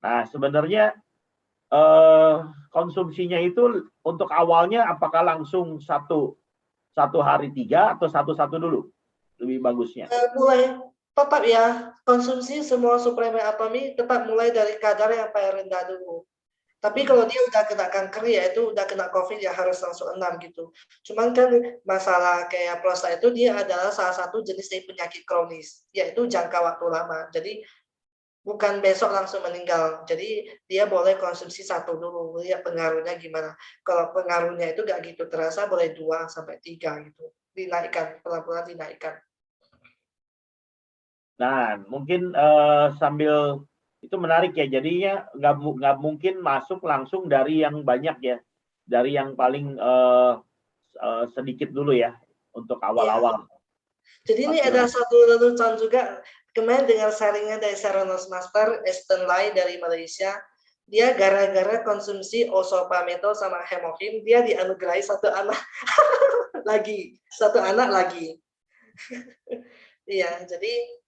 nah sebenarnya konsumsinya itu untuk awalnya apakah langsung satu hari 3 atau satu dulu lebih bagusnya? Mulai tetap ya, konsumsi semua suplemen atomi tetap mulai dari kadar yang paling rendah dulu. Tapi kalau dia udah kena kanker ya itu udah kena COVID ya harus langsung 6 gitu. Cuman kan masalah kayak prostat itu dia adalah salah satu jenis dari penyakit kronis, yaitu jangka waktu lama. Jadi bukan besok langsung meninggal. Jadi dia boleh konsumsi 1 dulu, lihat pengaruhnya gimana. Kalau pengaruhnya itu nggak gitu terasa boleh 2 sampai 3 gitu. Dinaikkan, pelan-pelan dinaikkan. Nah, mungkin sambil itu menarik ya. Jadinya nggak mungkin masuk langsung dari yang banyak ya, dari yang paling sedikit dulu ya untuk Iya. awal-awal. Jadi ini Oke. ada satu lelucon juga kemarin dengan sharingnya dari Seronos Master Esten Lai dari Malaysia. Dia gara-gara konsumsi osolpameto sama hemohim, dia dianugerahi 1 anak lagi, 1 anak lagi. Iya, jadi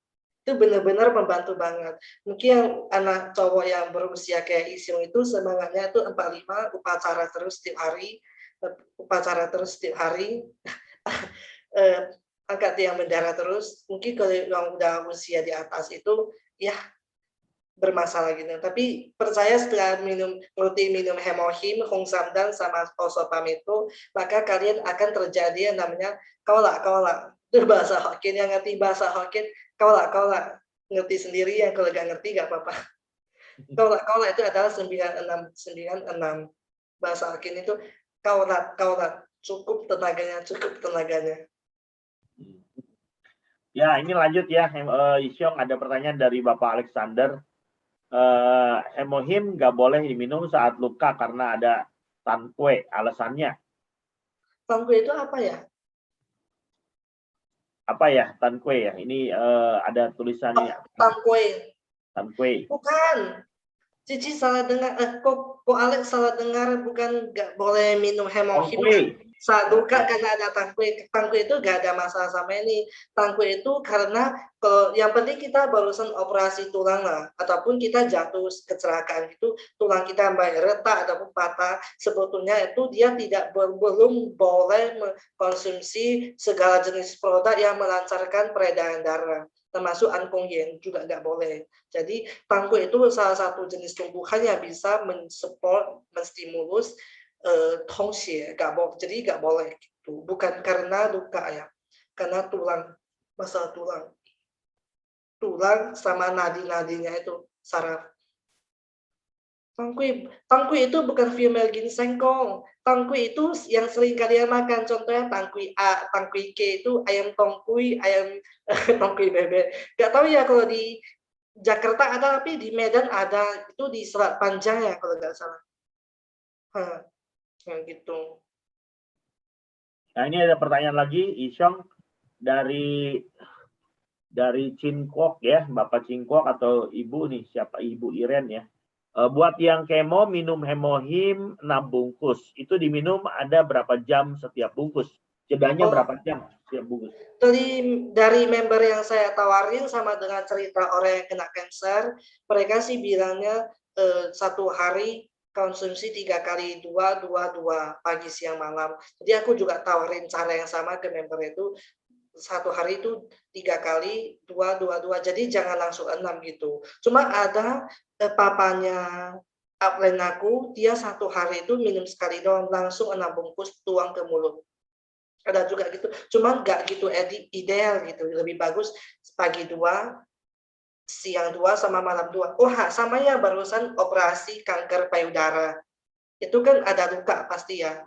itu benar-benar membantu banget. Mungkin yang anak cowok yang berusia kayak Isyong itu semangatnya itu 45 upacara terus setiap hari, angkat tiang bendera terus. Mungkin kalau yang udah usia di atas itu ya bermasalah gitu. Tapi percaya setelah rutin minum hemohim, hongsamdan sama osolpameto, maka kalian akan terjadi yang namanya kaulak. Itu bahasa Hokkien, yang ngerti bahasa Hokkien kaulak. Ngerti sendiri, yang kalau nggak ngerti nggak apa-apa. Kaulak itu adalah 96. Bahasa Hokkien itu kaulat. Cukup tenaganya. Ya, ini lanjut ya, Isyong, ada pertanyaan dari Bapak Alexander. Hemohim nggak boleh diminum saat luka karena ada tankue, alasannya? Tankue itu apa ya? Apa ya tankue ya? Ini ada tulisannya. Tankue. Tan Kui. Bukan. Cici salah dengar. Kok Alex salah dengar, bukan nggak boleh minum Tang hemohim. Kui. Saduka karena ada tangkui. Tangkui itu gak ada masalah sama ini. Tangkui itu karena kalau yang penting kita barusan operasi tulang lah, ataupun kita jatuh kecelakaan itu tulang kita baik retak ataupun patah, sebetulnya itu dia tidak belum boleh mengkonsumsi segala jenis produk yang melancarkan peredaran darah, termasuk angkongyen juga nggak boleh. Jadi tangkui itu salah satu jenis tumbuhan yang bisa mensupport, menstimulus tongxie, jadi nggak boleh gitu. Bukan karena luka ya, karena masalah tulang sama nadi-nadinya itu saraf. Tangkui itu bukan female ginseng kong. Tangkui itu yang sering kalian makan, contohnya tangkui A, tangkui K itu ayam tongkui, ayam tongkui bebek. Gak tahu ya kalau di Jakarta ada, tapi di Medan ada, itu di Selat Panjang ya kalau nggak salah. Gitu. Nah, ini ada pertanyaan lagi, Isyong dari Chin Kwok ya, Bapak Chin Kwok atau Ibu nih, siapa Ibu Iren ya. Buat yang kemo minum hemohim 6 bungkus, itu diminum ada berapa jam setiap bungkus? Jedanya berapa jam setiap bungkus? Dari member yang saya tawarin sama dengan cerita orang yang kena kanker, mereka sih bilangnya 1 hari konsumsi 3 kali 2 pagi siang malam. Jadi aku juga tawarin cara yang sama ke member itu, 1 hari itu 3 kali 2 jadi jangan langsung 6 gitu. Cuma ada papanya upline aku, dia 1 hari itu minum sekali doang, langsung 6 bungkus tuang ke mulut. Ada juga gitu, cuma nggak gitu ideal gitu, lebih bagus pagi 2, siang 2 sama malam 2. Sama yang barusan operasi kanker payudara, itu kan ada luka pasti ya.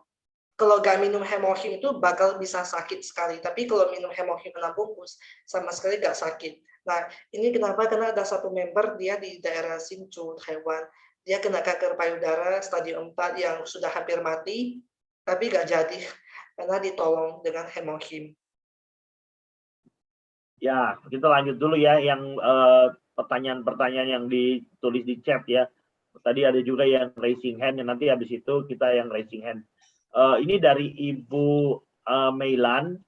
Kalau nggak minum hemohim itu bakal bisa sakit sekali, tapi kalau minum hemohim 6 bungkus sama sekali nggak sakit. Nah, ini kenapa? Karena ada satu member dia di daerah Hsinchu, Taiwan, dia kena kanker payudara stadium 4 yang sudah hampir mati, tapi nggak jadi karena ditolong dengan hemohim. Ya, kita lanjut dulu ya yang pertanyaan-pertanyaan yang ditulis di chat ya. Tadi ada juga yang raising hand, nanti habis itu kita yang raising hand. Ini dari Ibu Meilan.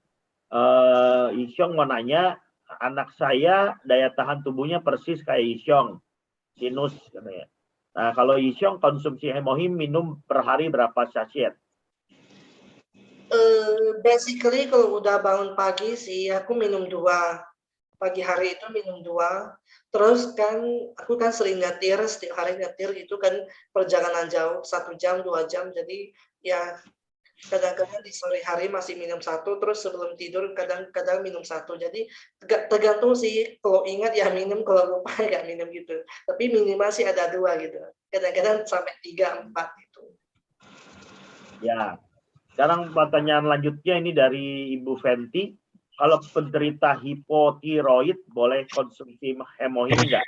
Isyong mau nanya, anak saya daya tahan tubuhnya persis kayak Isyong, sinus katanya. Nah, kalau Isyong konsumsi hemohim minum per hari berapa sachet? Basically kalau udah bangun pagi sih aku minum 2. Pagi hari itu minum 2. Terus kan aku kan sering nyetir, setiap hari nyetir itu kan perjalanan jauh 1 jam 2 jam, jadi ya kadang-kadang di sore hari masih minum 1, terus sebelum tidur kadang-kadang minum 1. Jadi tergantung sih, kalau ingat ya minum, kalau lupa nggak minum gitu. Tapi minimal sih ada 2 gitu. Kadang-kadang sampai 3, 4 gitu. Ya. Sekarang pertanyaan lanjutnya ini dari Ibu Fenty. Kalau penderita hipotiroid boleh konsumsi hemohim enggak?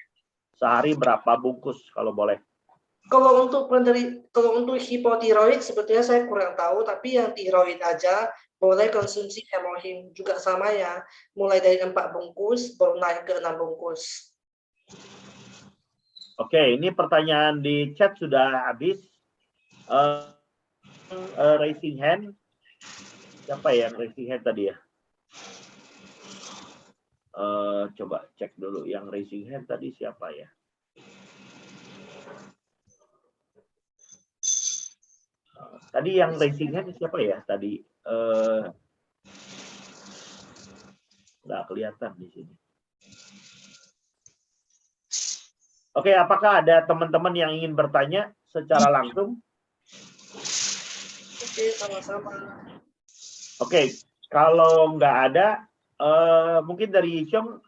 Sehari berapa bungkus kalau boleh? Kalau untuk hipotiroid sebetulnya saya kurang tahu, tapi yang tiroid aja boleh konsumsi hemohim juga sama ya. Mulai dari 4 bungkus baru naik ke 6 bungkus. Oke, ini pertanyaan di chat sudah habis. Raising hand. Siapa yang raising hand tadi ya? Coba cek dulu yang raising hand tadi siapa ya? Tadi yang raising hand siapa ya tadi? Nggak kelihatan di sini. Oke, apakah ada teman-teman yang ingin bertanya secara langsung? Oke, sama-sama. Oke, kalau nggak ada, mungkin dari Isyong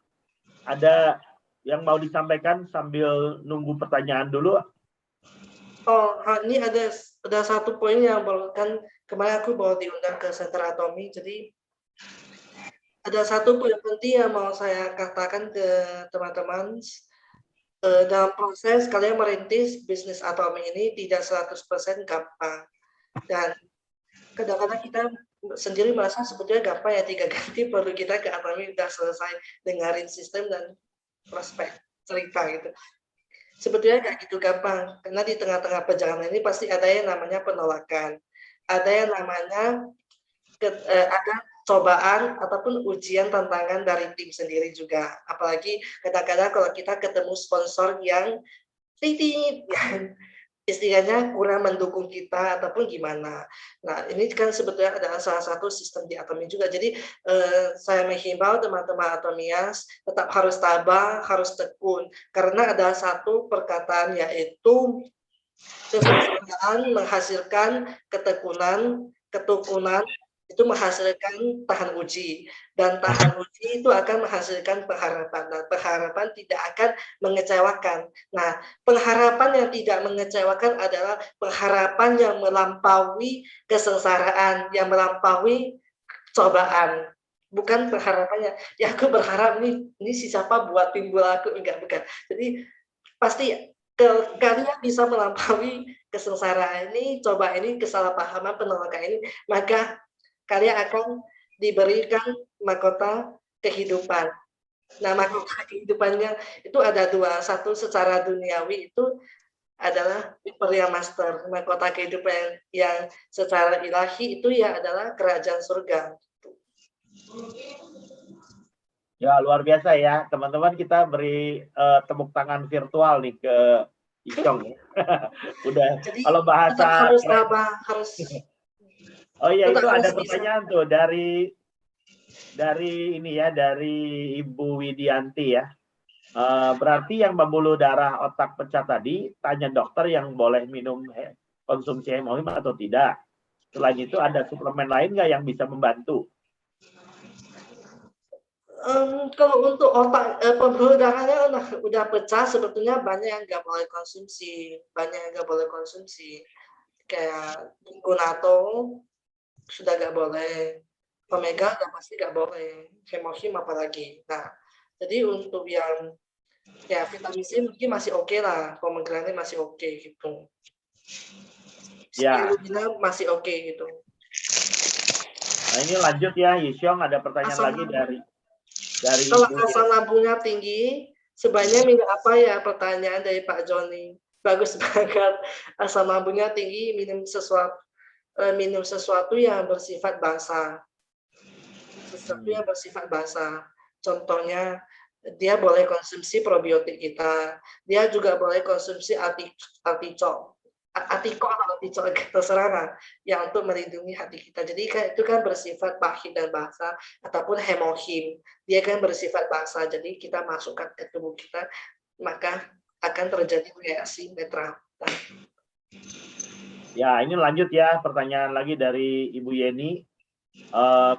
ada yang mau disampaikan sambil nunggu pertanyaan dulu. Ini ada satu poin yang kan kemarin aku baru diundang ke Center Atomi, jadi ada satu poin penting yang mau saya katakan ke teman-teman. Dalam proses kalian merintis bisnis Atomi ini tidak 100% gampang. Dan kadang-kadang kita sendiri merasa sebetulnya gampang ya, 3 ganti perlu kita ke Atomi udah selesai dengerin sistem dan prospek cerita gitu. Sebetulnya nggak gitu gampang, karena di tengah-tengah perjalanan ini pasti ada yang namanya penolakan, ada yang namanya ada cobaan ataupun ujian tantangan dari tim sendiri juga. Apalagi kadang-kadang kalau kita ketemu sponsor yang titit, yang istilahnya kurang mendukung kita ataupun gimana. Nah, ini kan sebetulnya adalah salah satu sistem di Atomi juga. Jadi, saya menghimbau teman-teman Atomias tetap harus tabah, harus tekun, karena ada satu perkataan yaitu kesungguhan menghasilkan ketekunan, ketukunan itu menghasilkan tahan uji, dan tahan uji itu akan menghasilkan pengharapan, dan pengharapan tidak akan mengecewakan. Nah, pengharapan yang tidak mengecewakan adalah pengharapan yang melampaui kesengsaraan, yang melampaui cobaan. Bukan pengharapannya, "Ya aku berharap nih, ini si siapa buat timbul aku," enggak, bukan. Jadi pasti kalian bisa melampaui kesengsaraan ini, coba ini, kesalahpahaman, penolakan ini, maka kalian akan diberikan mahkota kehidupan. Nah, mahkota kehidupannya itu ada 2, satu secara duniawi itu adalah Imperial Master, mahkota kehidupan yang secara ilahi itu ya adalah kerajaan surga. Ya, luar biasa ya. Teman-teman, kita beri tepuk tangan virtual nih ke Icong ya. Udah, Jadi kalau bahasa tetap harus tabah, harus Oh iya, tetap itu ada harus bisa. pertanyaan tuh dari ini ya, dari Ibu Widianti ya. Berarti yang pembuluh darah otak pecah tadi, tanya dokter yang boleh minum konsumsi hemoglobin atau tidak. Selain itu ada suplemen lain nggak yang bisa membantu? Kalau untuk otak, pembuluh darahnya udah pecah, sebetulnya banyak yang nggak boleh konsumsi, Kayak Gunato sudah nggak boleh, Omega udah pasti nggak boleh, Hemohim apalagi. Nah, jadi untuk yang ya vitamin C mungkin masih oke lah, pomegranate masih oke gitu. Ya. Spirulina masih oke gitu. Nah, ini lanjut ya, Yisyong, ada pertanyaan Asam lagi dari Kalau Ibu. asam lambungnya tinggi, sebaiknya minum apa ya? Pertanyaan dari Pak Joni. Bagus banget. Asam lambungnya tinggi, minum sesuatu yang bersifat basah. Sesuatu yang bersifat basah. Contohnya, dia boleh konsumsi probiotik kita. Dia juga boleh konsumsi artichok atau artichok terserah lah, yang untuk melindungi hati kita. Jadi kan itu kan bersifat pahit dan basah, ataupun hemohim. Dia kan bersifat basah, jadi kita masukkan ke tubuh kita, maka akan terjadi reaksi netral. Ya, ini lanjut ya, pertanyaan lagi dari Ibu Yeni.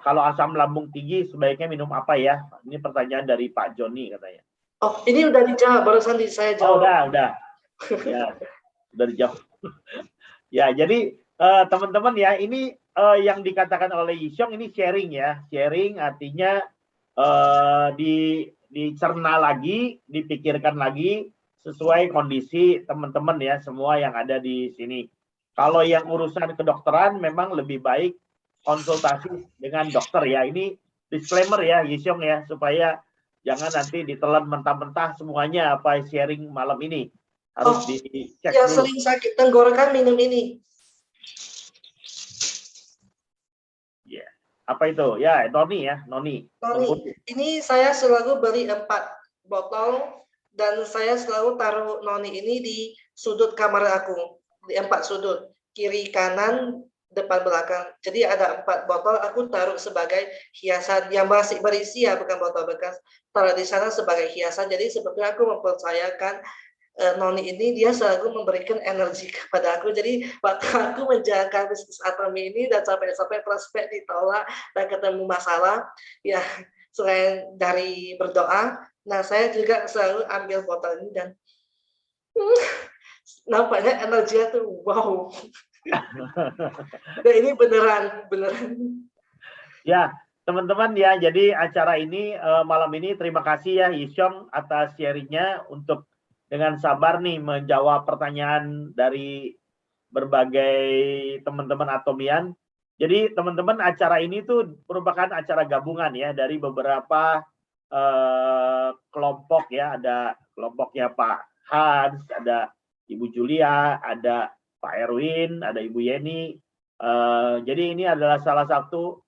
Kalau asam lambung tinggi sebaiknya minum apa ya? Ini pertanyaan dari Pak Joni katanya. Oh, ini udah dijawab, barusan saya jawab. Oh, udah. Ya, udah dijawab. Ya, jadi teman-teman ya, ini yang dikatakan oleh Yisyong ini sharing ya. Sharing artinya dicerna lagi, dipikirkan lagi sesuai kondisi teman-teman ya, semua yang ada di sini. Kalau yang urusan kedokteran memang lebih baik konsultasi dengan dokter ya. Ini disclaimer ya, Yisyong ya, supaya jangan nanti ditelan mentah-mentah semuanya apa sharing malam ini. Harus dicek yang dulu. sering sakit tenggorokan minum ini. Ya, apa itu? Ya, Noni ya, Noni. Ini saya selalu beli 4 botol dan saya selalu taruh Noni ini di sudut kamar aku, di 4 sudut, kiri, kanan, depan, belakang. Jadi ada 4 botol aku taruh sebagai hiasan yang masih berisi ya, bukan botol bekas. Taruh di sana sebagai hiasan. Jadi sebetulnya aku mempercayakan Noni ini dia selalu memberikan energi kepada aku. Jadi waktu aku menjalankan bisnis Atomi ini dan sampai prospek ditolak dan ketemu masalah, ya selain dari berdoa, nah saya juga selalu ambil botol ini dan nampaknya energinya tuh wow. Dan ini beneran. Ya, teman-teman ya, jadi acara ini malam ini terima kasih ya Yisyong atas sharingnya untuk dengan sabar nih menjawab pertanyaan dari berbagai teman-teman Atomian. Jadi teman-teman acara ini tuh merupakan acara gabungan ya dari beberapa kelompok ya, ada kelompoknya Pak Hans, ada Ibu Julia, ada Pak Erwin, ada Ibu Yeni. Jadi ini adalah salah satu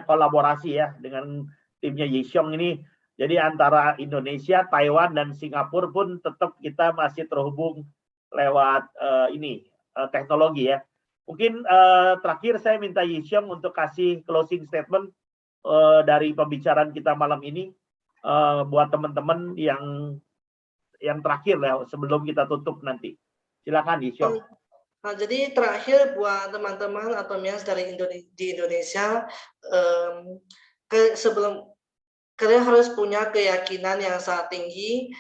kolaborasi ya dengan timnya Yixiong ini. Jadi antara Indonesia, Taiwan, dan Singapura pun tetap kita masih terhubung lewat teknologi ya. Mungkin terakhir saya minta Yixiong untuk kasih closing statement dari pembicaraan kita malam ini buat teman-teman yang terakhir ya sebelum kita tutup nanti. Silakan Yixiong. Nah, jadi terakhir buat teman-teman atau mias dari di Indonesia, sebelum kalian harus punya keyakinan yang sangat tinggi.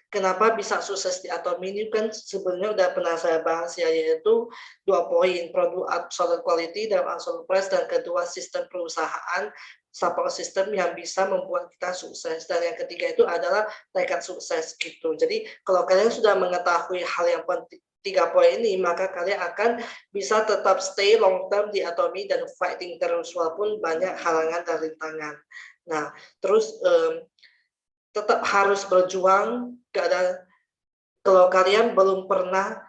Kenapa bisa sukses di Atomy ini kan sebenarnya udah pernah saya bahas ya, yaitu 2 poin, produk absolute quality dan absolute price, dan kedua sistem perusahaan support system yang bisa membuat kita sukses, dan yang ketiga itu adalah tekad sukses gitu. Jadi kalau kalian sudah mengetahui hal yang penting 3 poin ini, maka kalian akan bisa tetap stay long term di Atomy dan fighting terus walaupun banyak halangan dan rintangan. Nah, terus tetap harus berjuang. Kalau kalian belum pernah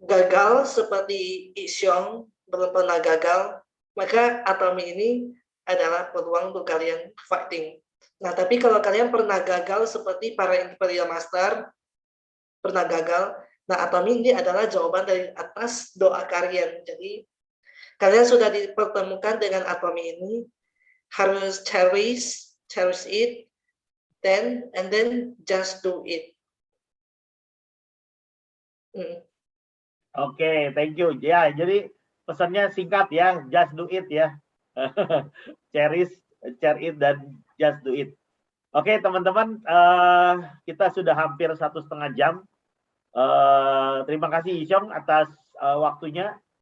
gagal seperti Yixiong, belum pernah gagal, maka Atomy ini adalah peluang untuk kalian fighting. Nah, tapi kalau kalian pernah gagal seperti para Imperial Master, pernah gagal, nah Atomy ini adalah jawaban dari atas doa kalian. Jadi kalian sudah dipertemukan dengan Atomy ini, harus cherish it, and then just do it. Oke, thank you. Ya, jadi pesannya singkat ya, just do it ya. Cherish, share it, dan just do it. Oke, teman-teman, kita sudah hampir 1,5 jam. Terima kasih Yixiong atas waktunya.